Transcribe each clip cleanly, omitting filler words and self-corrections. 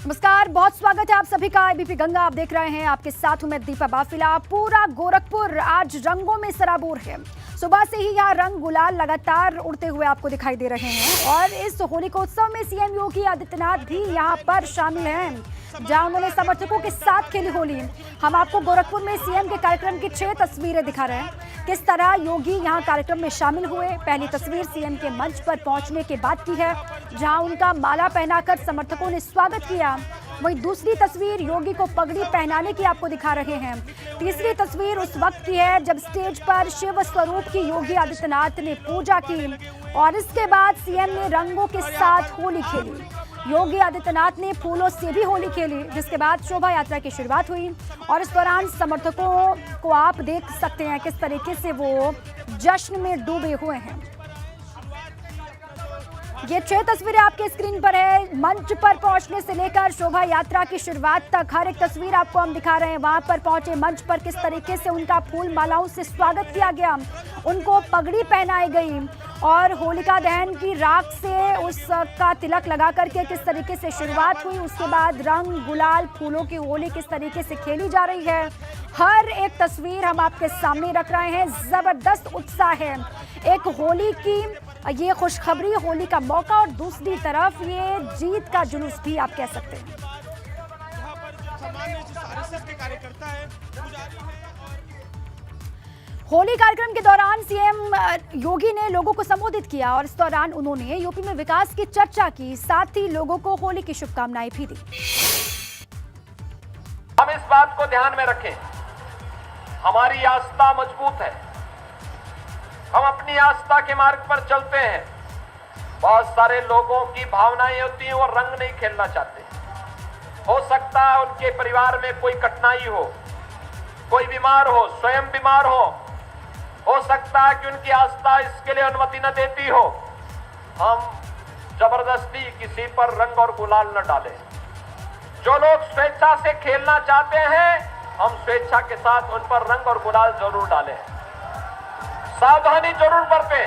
नमस्कार, बहुत स्वागत है आप सभी का एबीपी गंगा। आप देख रहे हैं, आपके साथ हूं मैं दीपा बाफिला। पूरा गोरखपुर आज रंगों में सराबोर है। सुबह से ही यहाँ रंग गुलाल लगातार उड़ते हुए आपको दिखाई दे रहे हैं और इस होलिकोत्सव में सीएम योगी आदित्यनाथ भी यहाँ पर शामिल हैं, जहां उन्होंने समर्थकों के साथ खेली होली। हम आपको गोरखपुर में सीएम के कार्यक्रम की 6 तस्वीरें दिखा रहे हैं, किस तरह योगी यहां कार्यक्रम में शामिल हुए। पहली तस्वीर सीएम के मंच पर पहुंचने के बाद की है, जहां उनका माला पहनाकर समर्थकों ने स्वागत किया। वहीं दूसरी तस्वीर योगी को पगड़ी पहनाने की आपको दिखा रहे हैं। तीसरी तस्वीर उस वक्त की है जब स्टेज पर शिव स्वरूप की योगी आदित्यनाथ ने पूजा की और इसके बाद सीएम ने रंगों के साथ होली खेली। योगी आदित्यनाथ ने फूलों से भी होली खेली, जिसके बाद शोभा यात्रा की शुरुआत हुई और इस दौरान समर्थकों को आप देख सकते हैं किस तरीके से वो जश्न में डूबे हुए हैं। ये 6 तस्वीरें आपके स्क्रीन पर है। मंच पर पहुंचने से लेकर शोभा यात्रा की शुरुआत तक हर एक तस्वीर आपको हम दिखा रहे हैं। वहां पर पहुंचे मंच पर किस तरीके से उनका फूल मालाओं से स्वागत किया गया, उनको पगड़ी पहनाई गई और होलिका दहन की राख से उसका तिलक लगा करके किस तरीके से शुरुआत हुई। उसके बाद रंग गुलाल फूलों की होली किस तरीके से खेली जा रही है, हर एक तस्वीर हम आपके सामने रख रहे हैं। जबरदस्त उत्साह है, एक होली की ये खुशखबरी, होली का मौका और दूसरी तरफ ये जीत का जुलूस भी आप कह सकते हैं। होली कार्यक्रम के दौरान सीएम योगी ने लोगों को संबोधित किया और इस दौरान उन्होंने यूपी में विकास की चर्चा की, साथ ही लोगों को होली की शुभकामनाएं भी दी। हम इस बात को ध्यान में रखें, हमारी आस्था मजबूत है, हम अपनी आस्था के मार्ग पर चलते हैं। बहुत सारे लोगों की भावनाएं होती हैं, वो रंग नहीं खेलना चाहते। हो सकता है उनके परिवार में कोई कठिनाई हो, कोई बीमार हो, स्वयं बीमार हो सकता है कि उनकी आस्था इसके लिए अनुमति न देती हो। हम जबरदस्ती किसी पर रंग और गुलाल न डालें। जो लोग स्वेच्छा से खेलना चाहते हैं, हम स्वेच्छा के साथ उन पर रंग और गुलाल जरूर डालें। सावधानी जरूर बरतें।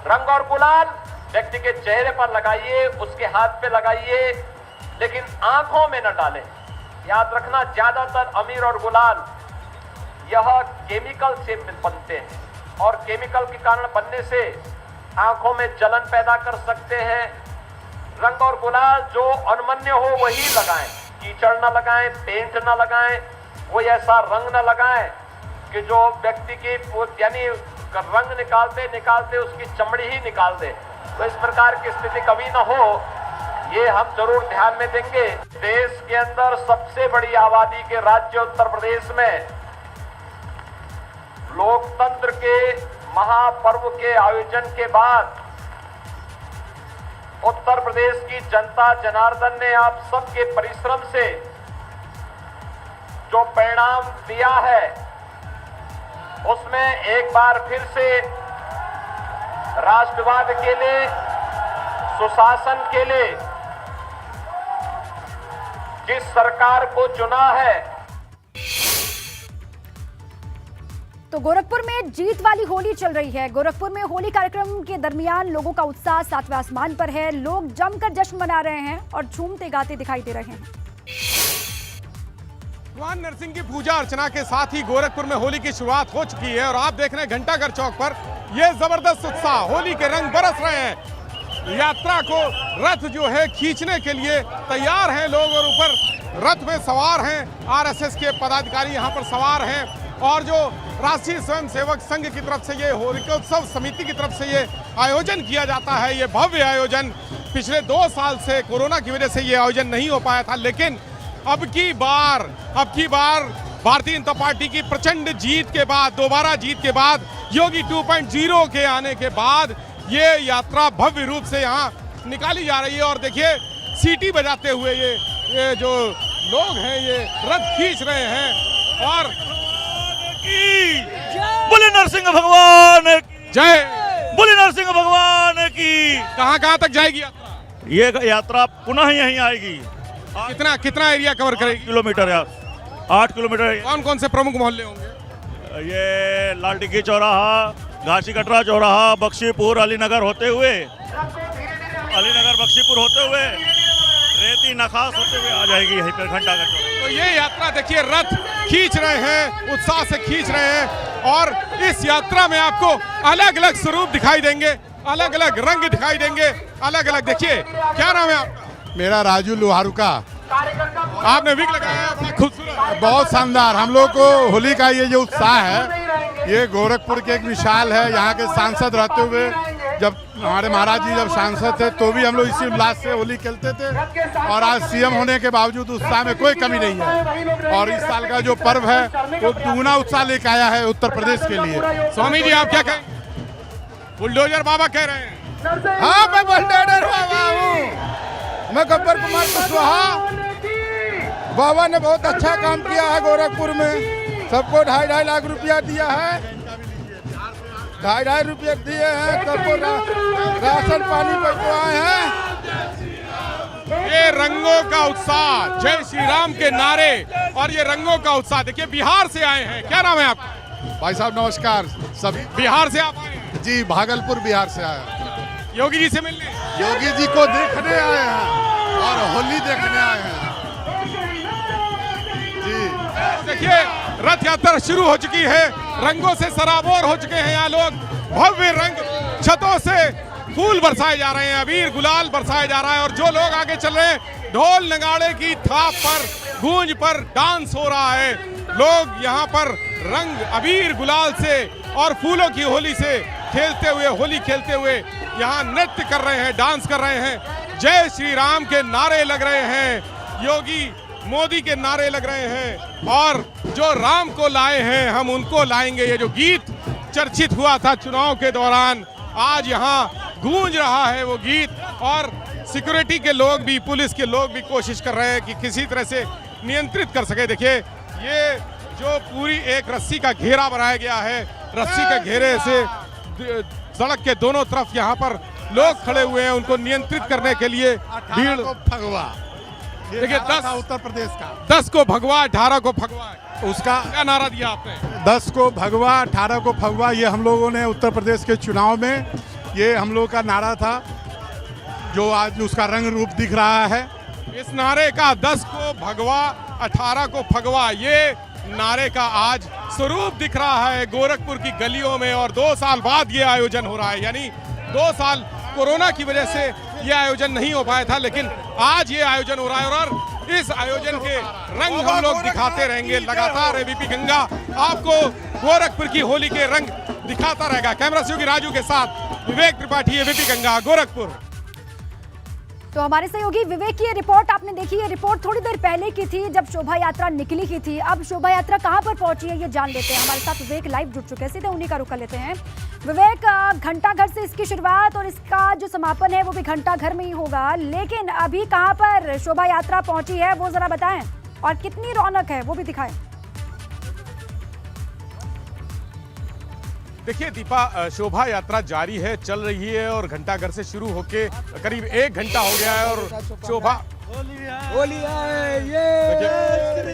रंग और गुलाल व्यक्ति के चेहरे पर लगाइए, उसके हाथ पे लगाइए, लेकिन आंखों में न डालें। याद रखना, ज्यादातर अमीर और गुलाल यह केमिकल से बनते हैं और केमिकल के कारण बनने से आंखों में जलन पैदा कर सकते हैं। रंग और गुलाल जो अनमन्य हो वही लगाएं, कीचड़ न लगाएं, पेंट न लगाएं, कोई ऐसा रंग न लगाएं कि जो व्यक्ति की यानी रंग निकालते उसकी चमड़ी ही निकाल दे। तो इस प्रकार की स्थिति कभी न हो, ये हम जरूर ध्यान में देंगे। देश के अंदर सबसे बड़ी आबादी के राज्य उत्तर प्रदेश में लोकतंत्र के महापर्व के आयोजन के बाद उत्तर प्रदेश की जनता जनार्दन ने आप सबके परिश्रम से जो परिणाम दिया है, उसमें एक बार फिर से राष्ट्रवाद के लिए, सुशासन के लिए जिस सरकार को चुना है। तो गोरखपुर में जीत वाली होली चल रही है। गोरखपुर में होली कार्यक्रम के दरमियान लोगों का उत्साह 7वें आसमान पर है। लोग जमकर जश्न मना रहे हैं और झूमते गाते दिखाई दे रहे हैं। भगवान नरसिंह की पूजा अर्चना के साथ ही गोरखपुर में होली की शुरुआत हो चुकी है और आप देख रहे हैं घंटाघर चौक पर यह जबरदस्त उत्साह, होली के रंग बरस रहे हैं। यात्रा को रथ जो है खींचने के लिए तैयार हैं लोग और ऊपर रथ में सवार हैं आरएसएस के पदाधिकारी यहाँ पर सवार हैं और जो राष्ट्रीय स्वयंसेवक संघ की तरफ से ये होलिकोत्सव समिति की तरफ से ये आयोजन किया जाता है। ये भव्य आयोजन पिछले 2 साल से कोरोना की वजह से ये आयोजन नहीं हो पाया था, लेकिन अब की बार भारतीय जनता पार्टी की प्रचंड जीत के बाद, दोबारा जीत के बाद, योगी 2.0 के आने के बाद ये यात्रा भव्य रूप से यहाँ निकाली जा रही है। और देखिए सीटी बजाते हुए ये जो लोग हैं ये रथ खींच रहे हैं और बोले नरसिंह भगवान जय, बोले नरसिंह भगवान की। कहाँ तक जाएगी यात्रा? ये यात्रा पुनः यहीं आएगी। कितना एरिया कवर करेगी? 8 किलोमीटर यार, 8 किलोमीटर। कौन कौन से प्रमुख मोहल्ले होंगे? ये लाल टिक्की चौराहा, घासी कटरा चौराहा, बख्शीपुर, अलीनगर होते हुए, अलीनगर बख्शीपुर होते हुए रेती नखास होते हुए आ जाएगी यहीं पर घंटाघर चौराहे। तो ये यात्रा देखिए, रथ खींच रहे हैं, उत्साह से खींच रहे हैं और इस यात्रा में आपको अलग अलग स्वरूप दिखाई देंगे, अलग अलग रंग दिखाई देंगे, अलग अलग। देखिए, क्या नाम है आपका? मेरा राजू लोहारू का। आपने विग लगाया है, बड़ा खूबसूरत। बहुत शानदार। हम लोग को होली का ये जो उत्साह है, ये गोरखपुर के एक मिसाल है। यहाँ के सांसद रहते हुए, जब हमारे महाराज जी जब सांसद थे तो भी हम लोग इसी उल्लास से होली खेलते थे और आज सीएम होने के बावजूद उत्साह में कोई कमी नहीं है। और इस साल का जो पर्व है वो दुगुना उत्साह लेकर आया है उत्तर प्रदेश के लिए। स्वामी जी, आप क्या कहें? बुलडोजर बाबा कह रहे हैं। हाँ, मैं बुलडोजर बाबा हूँ। मैं गब्बर कुमार कुशवाहा। बाबा ने बहुत अच्छा काम किया है गोरखपुर में। सबको 2.5 लाख रुपया दिया है। 2.5 रुपये दिए हैं। सबको राशन पानी पहुँचवाए हैं। ये रंगों का उत्साह, जय श्री राम के नारे और ये रंगों का उत्साह। देखिए, बिहार से आए हैं। क्या नाम है आपका? भाई साहब नमस्कार। सभी बिहार से आप आए हैं? जी, भागलपुर बिहार से आया। योगी जी से मिलने? योगी जी को देखने आए हैं और होली देखने आए हैं। जी देखिए, रथ यात्रा शुरू हो चुकी है, रंगों से सराबोर हो चुके हैं यहाँ लोग। भव्य रंग, छतों से फूल बरसाए जा रहे हैं, अबीर गुलाल बरसाया जा रहा है और जो लोग आगे चल रहे हैं, ढोल नगाड़े की थाप पर, गूंज पर डांस हो रहा है। लोग यहाँ पर रंग, अबीर गुलाल से और फूलों की होली से खेलते हुए, होली खेलते हुए यहाँ नृत्य कर रहे हैं, डांस कर रहे हैं। जय श्री राम के नारे लग रहे हैं, योगी मोदी के नारे लग रहे हैं और जो राम को लाए हैं हम उनको लाएंगे, ये जो गीत चर्चित हुआ था चुनाव के दौरान, आज यहाँ गूंज रहा है वो गीत। और सिक्योरिटी के लोग भी, पुलिस के लोग भी कोशिश कर रहे हैं कि किसी तरह से नियंत्रित कर सके। देखिए, ये जो पूरी एक रस्सी का घेरा बनाया गया है, रस्सी के घेरे से सड़क के दोनों तरफ यहाँ पर लोग खड़े हुए हैं, उनको नियंत्रित करने के लिए भीड़। भगवा देखिए, 10 उत्तर प्रदेश का 10 को भगवा, 18 को फगवा, उसका क्या नारा दिया आपने? 10 को भगवा, 18 को फगवा। ये हम लोगों ने उत्तर प्रदेश के चुनाव में, ये हम लोग का नारा था, जो आज उसका रंग रूप दिख रहा है। इस नारे का 10 को भगवा, 18 को फगवा, ये नारे का आज स्वरूप दिख रहा है गोरखपुर की गलियों में। और 2 साल बाद ये आयोजन हो रहा है, यानी 2 साल कोरोना की वजह से ये आयोजन नहीं हो पाया था, लेकिन आज ये आयोजन हो रहा है और इस आयोजन के रंग हम लोग दिखाते रहेंगे लगातार। एबीपी गंगा आपको गोरखपुर की होली के रंग दिखाता रहेगा। कैमरा सहयोगी राजू के साथ विवेक त्रिपाठी, एबीपी गंगा, गोरखपुर। तो हमारे सहयोगी विवेक की ये रिपोर्ट आपने देखी। ये रिपोर्ट थोड़ी देर पहले की थी जब शोभा यात्रा निकली की थी। अब शोभा यात्रा कहां पर पहुंची है ये जान लेते हैं। हमारे साथ विवेक लाइव जुड़ चुके हैं, सीधे उन्हीं का रुख कर लेते हैं। विवेक, घंटाघर से इसकी शुरुआत और इसका जो समापन है वो भी घंटाघर में ही होगा, लेकिन अभी कहां पर शोभा यात्रा पहुंची है वो जरा बताएं और कितनी रौनक है वो भी दिखाएं। देखिए दीपा, शोभा यात्रा जारी है, चल रही है और घंटाघर से शुरू होके करीब 1 घंटा हो गया है और शोभा होली आए, जय श्री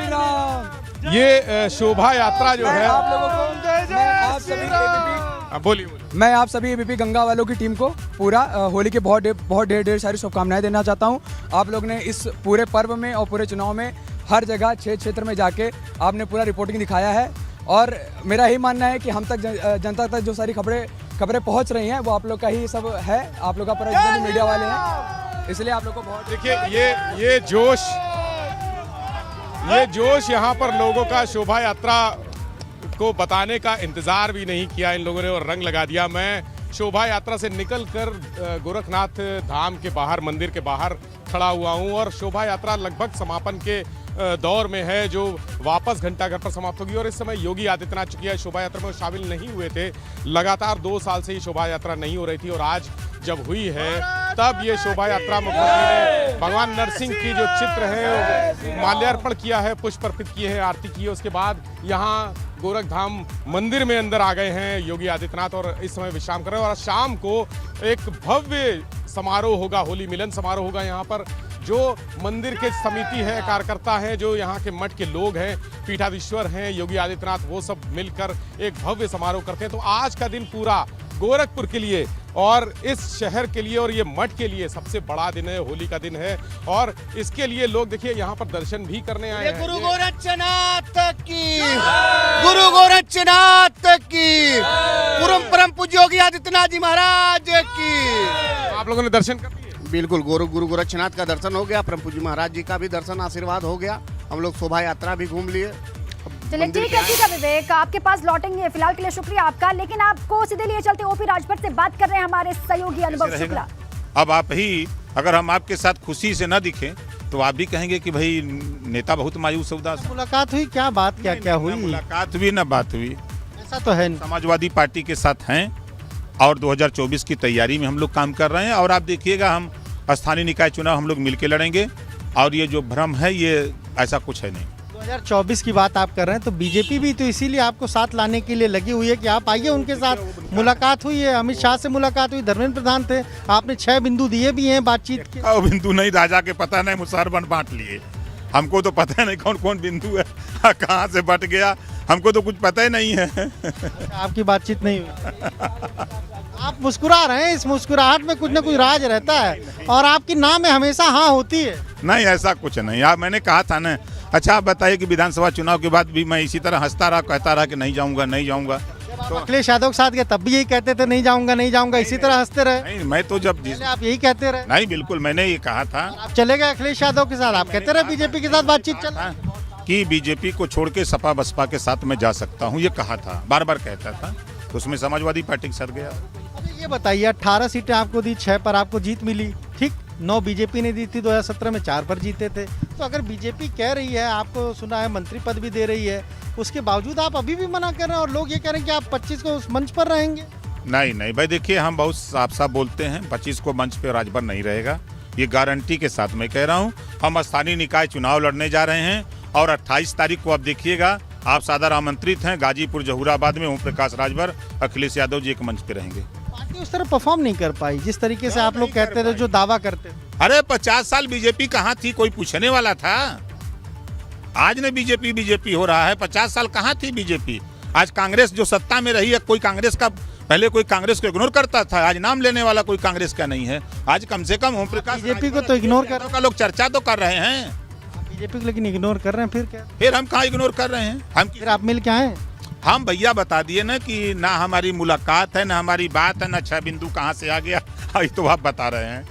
राम। ये शोभा यात्रा जो है, आप लोगों को आप सभी ABP बोलिए। मैं आप सभी ABP गंगा वालों की टीम को पूरा होली के बहुत ढेर सारी शुभकामनाएं देना चाहता हूं। आप लोग ने इस पूरे पर्व में और पूरे चुनाव में हर जगह क्षेत्र में जाके आपने पूरा रिपोर्टिंग दिखाया है और मेरा यही मानना है कि हम तक जनता तक जो सारी खबरें पहुंच रही हैं वो आप लोग का ही सब है, आप लोग का पूरा जितने भी मीडिया वाले हैं, इसलिए आप लोग को बहुत। देखिए ये जोश यहाँ पर लोगों का शोभा यात्रा को बताने का इंतजार भी नहीं किया इन लोगों ने और रंग लगा दिया। मैं शोभा यात्रा से निकलकर गोरखनाथ धाम के बाहर, मंदिर के बाहर खड़ा हुआ हूँ और शोभा यात्रा लगभग समापन के दौर में है, जो वापस घंटाघर पर समाप्त होगी। और इस समय योगी आदित्यनाथ चूंकि है शोभा यात्रा में शामिल नहीं हुए थे, लगातार 2 साल से ही शोभा यात्रा नहीं हो रही थी और आज जब हुई है तब ये शोभा यात्रा मुख्यमंत्री ने भगवान नरसिंह की जो चित्र है माल्यार्पण किया है, पुष्प अर्पित किए हैं, आरती की है। उसके बाद यहाँ गोरखधाम मंदिर में अंदर आ गए हैं योगी आदित्यनाथ और इस समय विश्राम कर रहे हैं। और शाम को एक भव्य समारोह होगा, होली मिलन समारोह होगा यहाँ पर। जो मंदिर के समिति है, कार्यकर्ता हैं, जो यहाँ के मठ के लोग हैं, पीठाधीश्वर हैं, योगी आदित्यनाथ, वो सब मिलकर एक भव्य समारोह करते हैं। तो आज का दिन पूरा गोरखपुर के लिए और इस शहर के लिए और ये मठ के लिए सबसे बड़ा दिन है, होली का दिन है। और इसके लिए लोग देखिए यहाँ पर दर्शन भी करने आए हैं। गुरु गोरक्षनाथ की, गुरु गोरक्षनाथ की, परम पूज्य योगी आदित्यनाथ जी महाराज की। आप लोगों ने दर्शन कर लिए? बिल्कुल, गुरु गोरक्षनाथ का दर्शन हो गया, परम पूज्य महाराज जी का भी दर्शन आशीर्वाद हो गया। हम लोग शोभा यात्रा भी घूम लिए। चलिए ठीक है विवेक, आपके पास लौटेंगे। फिलहाल के लिए शुक्रिया आपका, लेकिन आपको सीधे लिए चलते ओपी राजभर से बात कर रहे हैं हमारे सहयोगी अनुभव शुक्ला। अब आप ही, अगर हम आपके साथ खुशी से न दिखें तो आप भी कहेंगे कि भाई नेता बहुत मायूस उदास। मुलाकात हुई, क्या बात क्या हुई? मुलाकात हुई ना बात हुई, ऐसा तो है नहीं। समाजवादी पार्टी के साथ हैं और 2024 की तैयारी में हम लोग काम कर रहे हैं। और आप देखिएगा, हम स्थानीय निकाय चुनाव हम लोग मिलकर लड़ेंगे। और ये जो भ्रम है, ये ऐसा कुछ है नहीं। 2024 की बात आप कर रहे हैं, तो बीजेपी भी तो इसीलिए आपको साथ लाने के लिए लगी हुई है कि आप आइए उनके साथ। मुलाकात हुई है, अमित शाह से मुलाकात हुई, धर्मेंद्र प्रधान थे, आपने 6 बिंदु दिए भी हैं बातचीत के। बिंदु नहीं, राजा के पता नहीं, मुसहरबन बांट लिए। हमको तो पता नहीं कौन कौन बिंदु है, कहाँ से बट गया, हमको तो कुछ पता ही नहीं है। आपकी बातचीत नहीं हुई। आप मुस्कुरा रहे हैं, इस मुस्कुराहट में कुछ न कुछ राज रहता है और आपकी नाम में हमेशा हाँ होती है। नहीं, ऐसा कुछ नहीं। आप, मैंने कहा था ना। अच्छा, आप बताइए कि विधानसभा चुनाव के बाद भी मैं इसी तरह हंसता रहा, कहता रहा कि नहीं जाऊंगा नहीं जाऊंगा। तो अखिलेश यादव के साथ गए तब भी यही कहते थे नहीं जाऊंगा नहीं जाऊंगा, इसी तरह हंसते रहे। नहीं, मैं तो जब आप यही कहते रहे। नहीं, बिल्कुल मैंने ये कहा था। आप चले गए अखिलेश यादव के साथ, आप कहते रहे बीजेपी के साथ बातचीत चल रहा है कि बीजेपी को छोड़ के सपा बसपा के साथ मैं जा सकता हूँ, ये कहा था, बार बार कहता था। उसमें समाजवादी पार्टी के साथ गया। ये बताइए, 18 सीटें आपको दी, 6 पर आपको जीत मिली, ठीक। 9 बीजेपी ने दी थी 2017 में, 4 पर जीते थे। तो अगर बीजेपी कह रही है, आपको सुना है मंत्री पद भी दे रही है, उसके बावजूद आप अभी भी मना कर रहे हैं और लोग ये कह रहे हैं कि आप 25 को उस मंच पर रहेंगे। नहीं नहीं भाई, देखिए हम बहुत साफ साफ बोलते हैं, 25 को मंच पे राजभर नहीं रहेगा, ये गारंटी के साथ मैं कह रहा हूँ। हम स्थानीय निकाय चुनाव लड़ने जा रहे हैं और 28 तारीख को आप देखिएगा, आप सादर आमंत्रित हैं। गाजीपुर जहूराबाद में ओम प्रकाश राजभर, अखिलेश यादव जी एक मंच पे रहेंगे। पार्टी उस तरह परफॉर्म नहीं कर पाई जिस तरीके से आप लोग कहते थे, जो दावा करते थे। अरे 50 साल बीजेपी कहाँ थी, कोई पूछने वाला था? आज ने बीजेपी हो रहा है, 50 साल कहाँ थी बीजेपी? आज कांग्रेस जो सत्ता में रही है, कोई कांग्रेस का, पहले कोई कांग्रेस को इग्नोर करता था, आज नाम लेने वाला कोई कांग्रेस का नहीं है। आज कम से कम ओम प्रकाश बीजेपी को तो इग्नोर कर का लोग चर्चा तो कर रहे हैं। बीजेपी को लेकिन इग्नोर कर रहे हैं, फिर क्या? फिर हम कहाँ इग्नोर कर रहे हैं? हम फिर आप मिल के आए? हम भैया बता दिए ना कि ना हमारी मुलाकात है, ना हमारी बात है, ना 6 बिंदु कहाँ से आ गया, ये तो आप बता रहे हैं।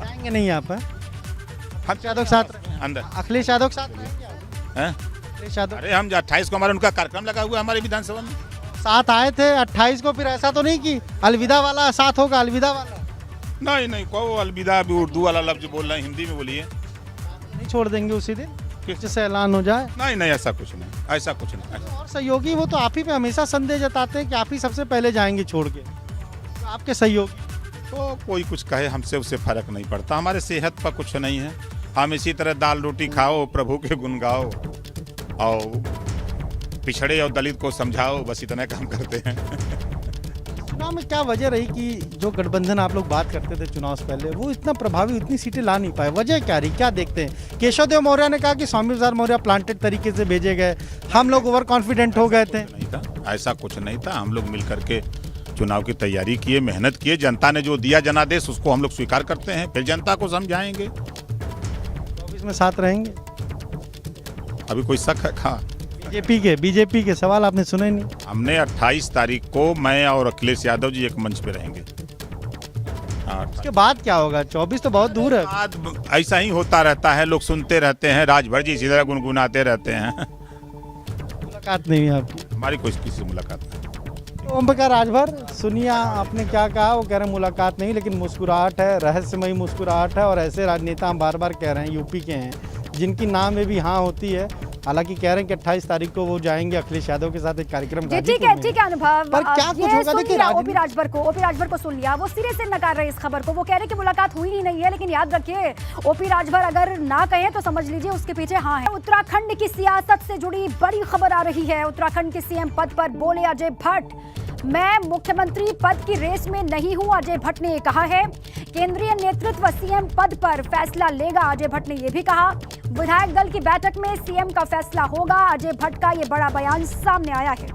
जाएंगे नहीं आप? हम यादव के साथ अंदर, अखिलेश यादव के साथ हैं? अखिलेश यादव अरे हम 28 को हमारा उनका कार्यक्रम लगा हुआ है हमारे विधानसभा में, साथ आए थे 28 को। फिर ऐसा तो नहीं कि अलविदा वाला साथ होगा, अलविदा वाला नहीं नहीं, को अलविदा भी उर्दू वाला लफ्ज बोल रहे हैं, हिंदी में बोलिए। नहीं छोड़ देंगे उसी दिन जिससे ऐलान हो जाए? नहीं नहीं, ऐसा कुछ नहीं, ऐसा कुछ नहीं। और सहयोगी वो तो आप ही पे हमेशा संदेह जताते हैं कि आप ही सबसे पहले जाएंगे छोड़ के, तो आपके सहयोगी तो कोई कुछ कहे, हमसे उससे फर्क नहीं पड़ता। हमारे सेहत पर कुछ नहीं है, हम इसी तरह दाल रोटी खाओ, प्रभु के गुण गाओ और पिछड़े और दलित को समझाओ, बस इतना काम करते हैं। चुनाव में क्या वजह रही कि जो गठबंधन आप लोग बात करते थे चुनाव से पहले, वो इतना प्रभावी, इतनी सीटें ला नहीं पाए? वजह क्या रही, क्या देखते हैं? केशव देव मौर्य ने कहा कि स्वामी प्रसाद मौर्य प्लांटेड तरीके से भेजे गए, हम लोग ओवर कॉन्फिडेंट हो गए थे। नहीं था, ऐसा कुछ नहीं था। हम लोग मिल करके चुनाव की तैयारी किए, मेहनत किए, जनता ने जो दिया जनादेश उसको हम लोग स्वीकार करते हैं, फिर जनता को समझाएंगे। 24 में साथ रहेंगे? अभी कोई शक है? हाँ, बीजेपी के सवाल आपने सुने नहीं? हमने 28 तारीख को मैं और अखिलेश यादव जी एक मंच पे रहेंगे। उसके बाद क्या होगा? 24 तो बहुत दूर है। बाद ऐसा ही होता रहता है, लोग सुनते रहते हैं, राजभर जी इसी तरह गुनगुनाते रहते हैं। मुलाकात नहीं हुई आपकी? हमारी कोई किसी से मुलाकात नहीं। ओम प्रकाश राजभर, सुनिए आपने क्या कहा। वो कह रहे हैं मुलाकात नहीं, लेकिन मुस्कुराहट है, रहस्यमयी मुस्कुराहट है। और ऐसे राजनेता हम बार बार कह रहे हैं, यूपी के हैं, जिनकी नाम में भी हाँ होती है। हालांकि कह रहे हैं कि 28 तारीख को वो जाएंगे अखिलेश यादव के साथ एक कार्यक्रम। ठीक है अनुभव, पर क्या कुछ होगा? देखिए ओपी राजभर को सुन लिया, वो सिरे से नकार रहे इस खबर को। वो कह रहे कि मुलाकात हुई ही नहीं है, लेकिन याद रखिए ओपी राजभर अगर ना कहे तो समझ लीजिए उसके पीछे हाँ है। उत्तराखंड की सियासत से जुड़ी बड़ी खबर आ रही है। उत्तराखंड के सीएम पद पर बोले अजय भट्ट, मैं मुख्यमंत्री पद की रेस में नहीं हूं, अजय भट्ट ने कहा है। केंद्रीय नेतृत्व सीएम पद पर फैसला लेगा, अजय भट्ट ने यह भी कहा। विधायक दल की बैठक में सीएम का फैसला होगा, अजय भट्ट का यह बड़ा बयान सामने आया है।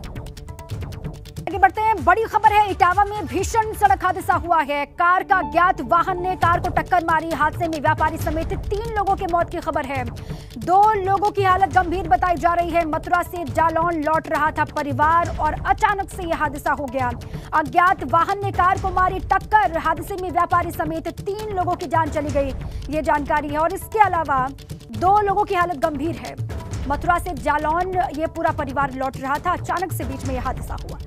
आगे बढ़ते हैं। बड़ी खबर है, इटावा में भीषण सड़क हादसा हुआ है। कार का अज्ञात वाहन ने कार को टक्कर मारी। हादसे में व्यापारी समेत 3 लोगों के मौत की खबर है। 2 लोगों की हालत गंभीर बताई जा रही है। मथुरा से जालौन लौट रहा था परिवार और अचानक से यह हादसा हो गया। अज्ञात वाहन ने कार को मारी टक्कर। हादसे में व्यापारी समेत 3 लोगों की जान चली गई, ये जानकारी है। और इसके अलावा 2 लोगों की हालत गंभीर है। मथुरा से जालौन ये पूरा परिवार लौट रहा था, अचानक से बीच में यह हादसा हुआ।